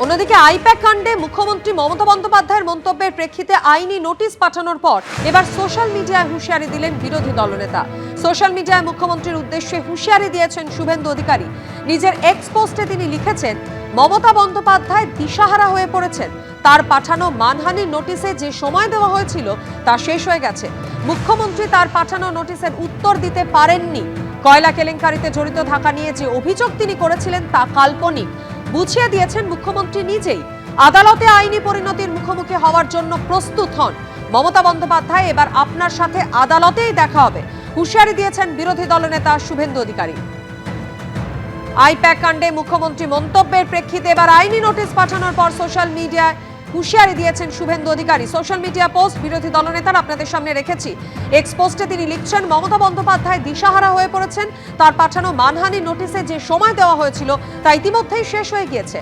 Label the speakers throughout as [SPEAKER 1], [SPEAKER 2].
[SPEAKER 1] অন্যদিকে আইপ্যাক কাণ্ডে মুখ্যমন্ত্রী মমতা বন্দ্যোপাধ্যায়ের মন্তব্যের প্রেক্ষিতে আইনি নোটিশ পাঠানোর পর এবার সোশ্যাল মিডিয়ায় হুঁশিয়ারি দিলেন বিরোধী দলনেতা। সোশ্যাল মিডিয়ায় মুখ্যমন্ত্রীর উদ্দেশ্যে হুঁশিয়ারি দিয়েছেন শুভেন্দু অধিকারী। নিজের এক্স পোস্টে তিনি লিখেছেন, মমতা বন্দ্যোপাধ্যায় দিশাহারা হয়ে পড়েছেন। তার পাঠানো মানহানির নোটিশে যে সময় দেওয়া হয়েছিল তা শেষ হয়ে গেছে। মুখ্যমন্ত্রী তার পাঠানো নোটিশের উত্তর দিতে পারেননি। কয়লা কেলেঙ্কারিতে জড়িত থাকা নিয়ে যে অভিযোগ তিনি করেছিলেন তা কাল্পনিক বুঝিয়ে দিয়েছেন মুখ্যমন্ত্রী নিজেই। আদালতে আইনি পরিণতির মুখোমুখি হওয়ার জন্য প্রস্তুত হন মমতা বন্দ্যোপাধ্যায়। এবার আপনার সাথে আদালতেই দেখা হবে, হুঁশিয়ারি দিয়েছেন বিরোধী দলনেতা শুভেন্দু অধিকারী। আইপ্যাক কাণ্ডে মুখ্যমন্ত্রী মন্তব্যের প্রেক্ষিতে এবার আইনি নোটিশ পাঠানোর পর সোশ্যাল মিডিয়ায় হুঁশিয়ারি দিয়েছেন Suvendu Adhikari. Social media post বিরোধী দলনেতার আপনাদের সামনে রেখেছি। এক্স পোস্টে তিনি লিখছেন, মমতা বন্দ্যোপাধ্যায় দিশাহারা হয়ে পড়েছেন। তার পাঠানো মানহানি নোটিশে যে সময় দেওয়া হয়েছিল তা ইতিমধ্যেই শেষ হয়ে গিয়েছে।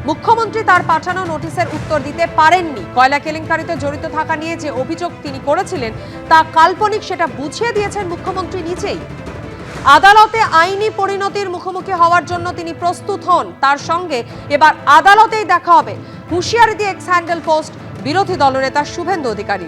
[SPEAKER 1] মুখ্যমন্ত্রী তার পাঠানো নোটিশের উত্তর দিতে পারেননি। কয়লা কেলেঙ্কারিতে জড়িত থাকা নিয়ে যে অভিযোগ তিনি করেছিলেন তা কাল্পনিক, সেটা বুঝিয়ে দিয়েছেন মুখ্যমন্ত্রী নিজেই। আদালতে আইনি পরিণতির মুখোমুখি হওয়ার জন্য তিনি প্রস্তুত হন। তার সঙ্গে এবার আদালতেই দেখা হবে, হুঁশিয়ারি দিয়ে এক্স হ্যান্ডেল পোস্ট বিরোধী দলনেতা শুভেন্দু অধিকারী।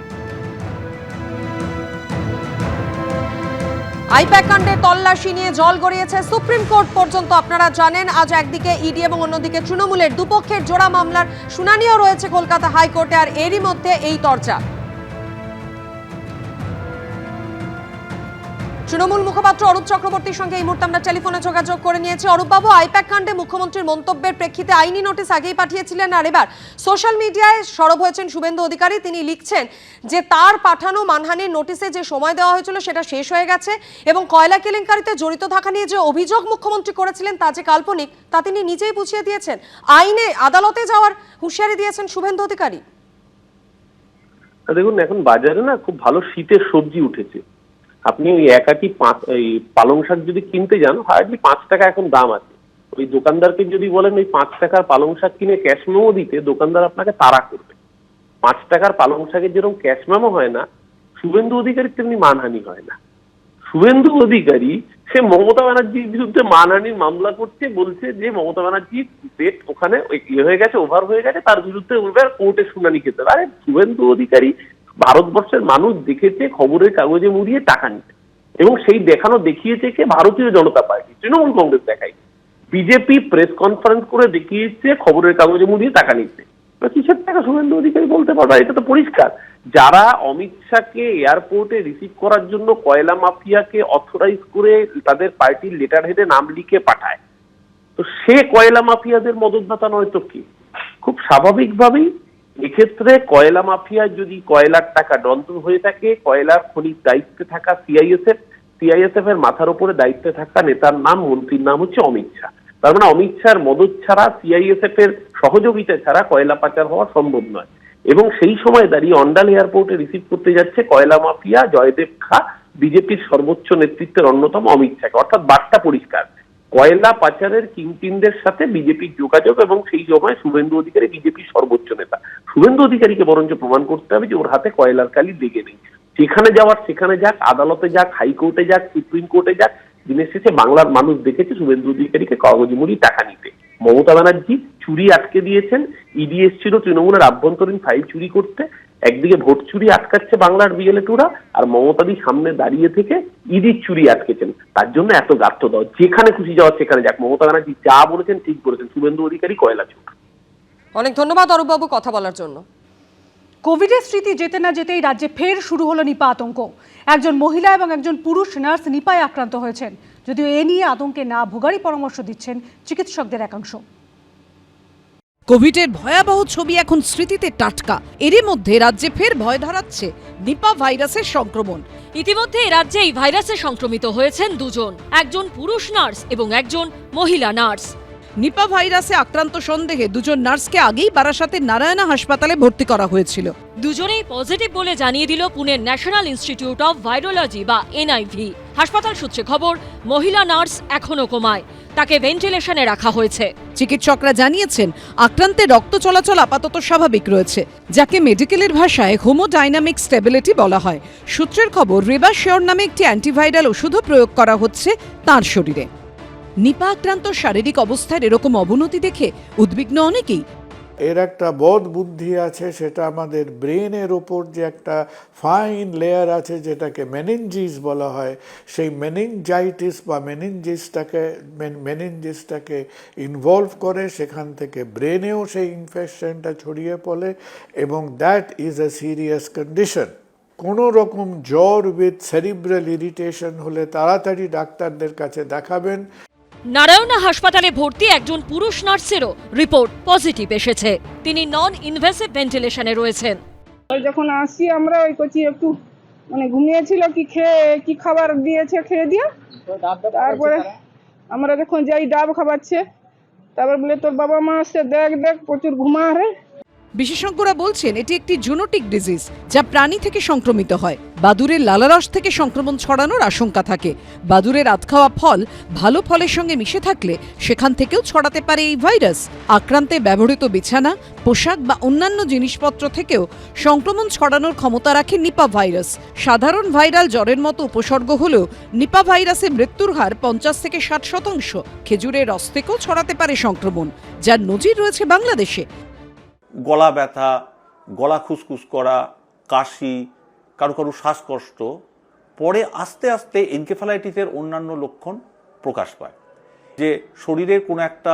[SPEAKER 1] আইপ্যাক কাণ্ডে তল্লাশি নিয়ে জল গড়িয়েছে সুপ্রিম কোর্ট পর্যন্ত। আপনারা জানেন, আজ একদিকে ইডি এবং অন্যদিকে তৃণমূলের দুপক্ষের জোড়া মামলার শুনানিও রয়েছে কলকাতা হাইকোর্টে। আর এরই মধ্যে এই তরজা। তৃণমূল মুখপাত্র অরূপ চক্রবর্তীর সঙ্গে এই মুহূর্তে আমরা টেলিফোনে যোগাযোগ করে নিয়েছি। অরূপ বাবু, আইপ্যাক কাণ্ডে মুখ্যমন্ত্রীর মন্তব্যের প্রেক্ষিতে আইনি নোটিশ আগেই পাঠিয়েছিলেন, আর এবার সোশ্যাল মিডিয়ায় সরব হয়েছেন শুভেন্দু অধিকারী। তিনি লিখছেন যে তার পাঠানো মানহানির নোটিশে যে সময় দেওয়া হয়েছিল সেটা শেষ হয়ে গেছে এবং কয়লা কেলেঙ্কারিতে জড়িত থাকা নিয়ে যে অভিযোগ মুখ্যমন্ত্রী করেছিলেন তা যে কাল্পনিক তা তিনি নিজেই বুঝিয়ে দিয়েছেন। আইনে আদালতে যাওয়ার হুঁশিয়ারি দিয়েছেন শুভেন্দু অধিকারী।
[SPEAKER 2] দেখুন, এখন বাজারে না খুব ভালো শীতের সবজি উঠেছে। আপনি ওই এক আটি পালং শাক যদি কিনতে যান, হার্ডলি 5 টাকা এখন দাম আছে। ওই দোকানদারকে যদি বলেন ওই 5 টাকার পালং শাক কিনে ক্যাশ মেমো দিতে, দোকানদার আপনাকে তাড়া করবে। 5 টাকার পালং শাকের যেরকম ক্যাশ মেমো হয় না, শুভেন্দু অধিকারীর তেমনি মানহানি হয় না। শুভেন্দু অধিকারী সে মমতা ব্যানার্জির বিরুদ্ধে মানহানির মামলা করছে, বলছে যে মমতা ব্যানার্জির ডেট ওখানে হয়ে গেছে, ওভার হয়ে গেছে, তার বিরুদ্ধে এবার কোর্টে শুনানি খেতে হবে। আরে শুভেন্দু অধিকারী ভারতবর্ষের মানুষ দেখেছে খবরের কাগজে মুড়িয়ে টাকা নিতে, এবং সেই দেখিয়েছে কে? ভারতীয় জনতা পার্টি, তৃণমূল কংগ্রেস দেখাই। বিজেপি প্রেস কনফারেন্স করে দেখিয়েছে খবরের কাগজে মুড়িয়ে টাকা নিতে। কিসের টাকা শুভেন্দু অধিকারী বলতে পারবে? এটা তো পরিষ্কার। যারা অমিত শাহকে এয়ারপোর্টে রিসিভ করার জন্য কয়লা মাফিয়াকে অথরাইজ করে তাদের পার্টির লেটার হেডে নাম লিখে পাঠায়, তো সে কয়লা মাফিয়াদের মদতদাতা নয় তো কি? খুব স্বাভাবিকভাবেই এক্ষেত্রে কয়লা মাফিয়ার যদি কয়লার টাকা ডন্টন হয়ে থাকে, কয়লার খনির দায়িত্বে থাকা সিআইএসএফ এর মাথার উপরে দায়িত্বে থাকা নেতার নাম, মন্ত্রীর নাম হচ্ছে অমিত শাহ। তার মানে অমিত শাহর মদত ছাড়া, সিআইএসএফ এর সহযোগিতা ছাড়া কয়লা পাচার হওয়া সম্ভব নয়। এবং সেই সময় দাঁড়িয়ে অন্ডাল এয়ারপোর্টে রিসিভ করতে যাচ্ছে কয়লা মাফিয়া জয়দেব খা, বিজেপির সর্বোচ্চ নেতৃত্বের অন্যতম অমিত শাহকে। অর্থাৎ বার্তা পরিষ্কার, কয়লা পাচারের কিংপিনদের সাথে বিজেপির যোগাযোগ, এবং সেই সময় শুভেন্দু অধিকারী বিজেপির সর্বোচ্চ নেতা। শুভেন্দু অধিকারীকে বরঞ্চ প্রমাণ করতে হবে যে ওর হাতে কয়লার কালি লেগে নেই। যেখানে যাওয়ার সেখানে যাক, আদালতে যাক, হাইকোর্টে যাক, সুপ্রিম কোর্টে যাক, দিনের শেষে বাংলার মানুষ দেখেছে শুভেন্দু অধিকারীকে কাগজে মুড়ি টাকা নিতে। মমতা ব্যানার্জি চুরি আটকে দিয়েছেন। ইডি এসেছিল তৃণমূলের আভ্যন্তরীণ ফাইল চুরি করতে। একদিকে ভোট চুরি আটকাচ্ছে বাংলার বিএলএটুরা, আর মমতাদি সামনে দাঁড়িয়ে থেকে ইডির চুরি আটকেছেন। তার জন্য এত গার্থ দাও, যেখানে খুশি যাওয়ার সেখানে যাক। মমতা ব্যানার্জি যা বলেছেন ঠিক বলেছেন, শুভেন্দু অধিকারী কয়লা চোর।
[SPEAKER 1] অনেক ধন্যবাদ অরূপ বাবু কথা বলার জন্য।
[SPEAKER 3] কোভিডের স্মৃতি যেতে না যেতেই রাজ্যে ফের শুরু হলো নিপা আতঙ্ক। একজন মহিলা এবং একজন পুরুষ নার্স নিপায় আক্রান্ত হয়েছেন, যদিও এ নিয়ে আতঙ্কে না ভোগারই পরামর্শ দিচ্ছেন চিকিৎসকদের একাংশ।
[SPEAKER 4] কোভিডের ভয়াবহ ছবি এখন স্মৃতিতে টাটকা। এরই মধ্যে রাজ্যে ফের ভয় ধরাচ্ছে নিপা ভাইরাসের সংক্রমণ।
[SPEAKER 5] ইতিমধ্যে রাজ্যে এই ভাইরাসে সংক্রমিত হয়েছেন দুজন, একজন পুরুষ নার্স এবং একজন মহিলা নার্স।
[SPEAKER 4] নিপা ভাইরাসে আক্রান্ত সন্দেহে দুজন নার্সকে আগেই বারাসাতের নারায়ণা হাসপাতালে ভর্তি করা হয়েছিল।
[SPEAKER 5] দুজনেই পজিটিভ বলে জানিয়ে দিল পুনের ন্যাশনাল ইনস্টিটিউট অফ ভাইরোলজি বা এনআইভি। হাসপাতাল সূত্রে খবর, মহিলা নার্স এখনো কোমায়, তাকে ভেন্টিলেশনে রাখা হয়েছে।
[SPEAKER 4] চিকিৎসকরা জানিয়েছেন আক্রান্তের রক্ত চলাচল আপাতত স্বাভাবিক রয়েছে, যাকে মেডিকেলের ভাষায় হোমোডাইনামিক স্টেবিলিটি বলা হয়। সূত্রের খবর, রিবাশিওর নামে একটি অ্যান্টিভাইরাল ওষুধও প্রয়োগ করা হচ্ছে তার শরীরে। নিপা আক্রান্ত শারীরিক অবস্থার এরকম অবনতি দেখে উদ্বিগ্ন অনেকেই।
[SPEAKER 6] এর একটা বোধ বুদ্ধি আছে, সেটা আমাদের ব্রেনের ওপর যে একটা ফাইন লেয়ার আছে যেটাকে মেনিনজিস বলা হয়, সেই মেনিনজাইটিস বা মেনিনজিসটাকে ইনভলভ করে, সেখান থেকে ব্রেনেও সেই ইনফেকশনটা ছড়িয়ে পড়ে এবং that is a serious condition. কোনো রকম জ্বর উইথ সেরিব্রাল ইরিটেশন হলে তাড়াতাড়ি ডাক্তারদের কাছে দেখাবেন।
[SPEAKER 5] নারায়ণা হাসপাতালে ভর্তি একজন পুরুষ নার্সেরও রিপোর্ট পজিটিভ এসেছে। তিনি নন ইনভেসিভ ভেন্টিলেশনে রয়েছেন।
[SPEAKER 7] যখন আসি আমরা ওই করছি একটু মানে ঘুমিয়েছিল কি খাবার দিয়েছে খেয়ে দিয়ে, তারপরে আমরা যখন যাই ডাব খাওয়াচ্ছে, তারপর বলে তোর বাবা মা আসছে দেখ প্রচুর ঘুমা রে।
[SPEAKER 4] বিশেষজ্ঞরা বলছেন এটি একটি জুনোটিক ডিজিজ যা প্রাণী থেকে সংক্রমিত হয়। বাদুড়ের লালারস থেকে সংক্রমণ ছড়ানোর আশঙ্কা থাকে। বাদুড়ের আধ খাওয়া ফল ভালো ফলের সঙ্গে মিশে থাকলে সেখান থেকেও ছড়াতে পারে এই ভাইরাস। আক্রান্তে ব্যবহৃত বিছানা, পোশাক বা অন্যান্য জিনিসপত্র থেকেও সংক্রমণ ছড়ানোর ক্ষমতা রাখে নিপা ভাইরাস। সাধারণ ভাইরাল জ্বরের মতো উপসর্গ হলেও নিপা ভাইরাসে মৃত্যুর হার 50 থেকে 60%। খেজুরের রস থেকেও ছড়াতে পারে সংক্রমণ, যার নজির রয়েছে বাংলাদেশে।
[SPEAKER 8] গলা ব্যথা, গলা খুসখুস করা, কাশি, কারো কারো শ্বাসকষ্ট, পরে আস্তে আস্তে এনকেফালাইটিসের অন্যান্য লক্ষণ প্রকাশ পায়। যে শরীরের কোনো একটা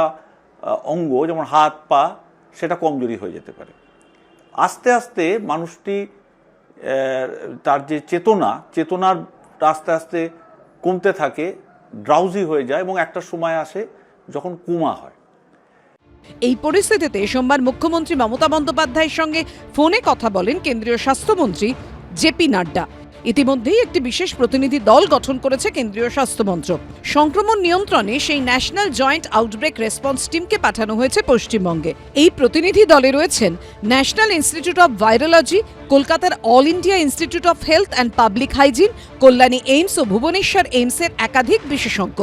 [SPEAKER 8] অঙ্গ যেমন হাত পা সেটা কমজোরি হয়ে যেতে পারে। আস্তে আস্তে মানুষটি তার যে চেতনার আস্তে আস্তে কমতে থাকে, ড্রাউজি হয়ে যায় এবং একটা সময় আসে যখন কোমা হয়।
[SPEAKER 4] এই পরিস্থিতিতে সোমবার মুখ্যমন্ত্রী মমতা বন্দ্যোপাধ্যায়ের সঙ্গে ফোনে কথা বলেন কেন্দ্রীয় স্বাস্থ্যমন্ত্রী জেপি নাড্ডা। ইতিমধ্যেই একটি বিশেষ প্রতিনিধি দল গঠন করেছে কেন্দ্রীয় স্বাস্থ্যমন্ত্রক। সংক্রমণ নিয়ন্ত্রণে সেই ন্যাশনাল জয়েন্ট আউটব্রেক রেসপন্স টিমকে পাঠানো হয়েছে পশ্চিমবঙ্গে। এই প্রতিনিধি দলে রয়েছেন ন্যাশনাল ইনস্টিটিউট অফ ভাইরোলজি, কলকাতার All India Institute of Health and Public Hygiene, Kalyani AIIMS ও ভুবনেশ্বর এইমসের একাধিক বিশেষজ্ঞ।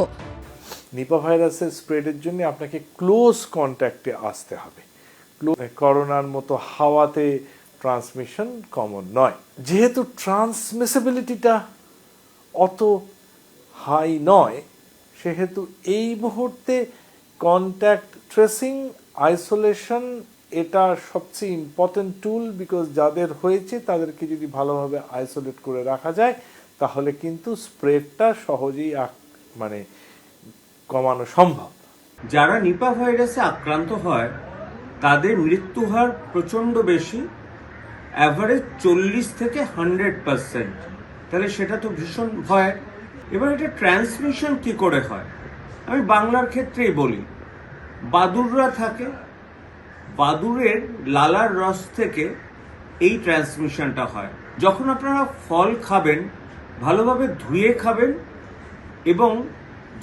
[SPEAKER 6] নিপা ভাইরাসের স্প্রেডের জন্য আপনাকে ক্লোজ কন্ট্যাক্টে আসতে হবে। করোনার মতো হাওয়াতে ট্রান্সমিশন কমন নয়। যেহেতু ট্রান্সমিসিবিলিটিটা অত হাই নয়, সেহেতু এই মুহূর্তে কন্ট্যাক্ট ট্রেসিং, আইসোলেশন এটা সবচেয়ে ইম্পর্টেন্ট টুল। বিকজ যাদের হয়েছে তাদেরকে যদি ভালোভাবে আইসোলেট করে রাখা যায় তাহলে কিন্তু স্প্রেডটা সহজেই কমানো সম্ভব।
[SPEAKER 9] যারা নিপা ভাইরাসে আক্রান্ত হয় তাদের মৃত্যু হার প্রচন্ড বেশি, অ্যাভারেজ 40 থেকে 100%। তাহলে সেটা তো ভীষণ ভয়। এবার এটা ট্রান্সমিশন কি করে হয় আমি বাংলার ক্ষেত্রেই বলি। বাদুড়রা থাকে, বাদুড়ের লালার রস থেকে এই ট্রান্সমিশনটা হয়। যখন আপনারা ফল খাবেন ভালোভাবে ধুয়ে খাবেন এবং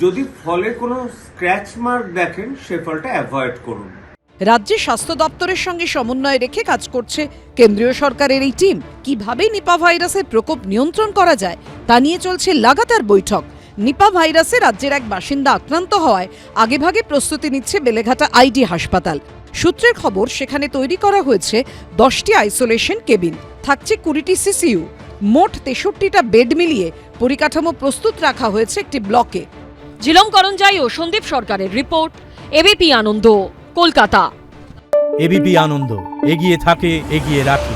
[SPEAKER 9] যদি ফলে কোনো স্ক্র্যাচ মার্ক দেখেন সে ফলটা অ্যাভয়েড করুন।
[SPEAKER 4] রাজ্যের স্বাস্থ্য দপ্তরের সঙ্গে সমন্বয় রেখে কাজ করছে কেন্দ্রীয় সরকারের এই টিম। কিভাবে নিপা ভাইরাসের প্রকোপ নিয়ন্ত্রণ করা যায় তা নিয়ে চলছে লাগাতার বৈঠক। নিপা ভাইরাসে রাজ্যের এক বাসিন্দা আক্রান্ত হওয়ায় আগেভাগে প্রস্তুতি নিচ্ছে বেলেঘাটা আইডি হাসপাতাল। সূত্রের খবর, সেখানে তৈরি করা হয়েছে 10টি আইসোলেশন কেবিন, থাকছে 20টি সিসিইউ। মোট 63টা বেড মিলিয়ে পরিকাঠামো প্রস্তুত রাখা হয়েছে একটি ব্লকে।
[SPEAKER 5] ঝিলম করঞ্জাই ও সন্দীপ সরকারের রিপোর্ট, এবিপি আনন্দ, কলকাতা।
[SPEAKER 10] এবিপি আনন্দ, এগিয়ে থাকে, এগিয়ে রাখে।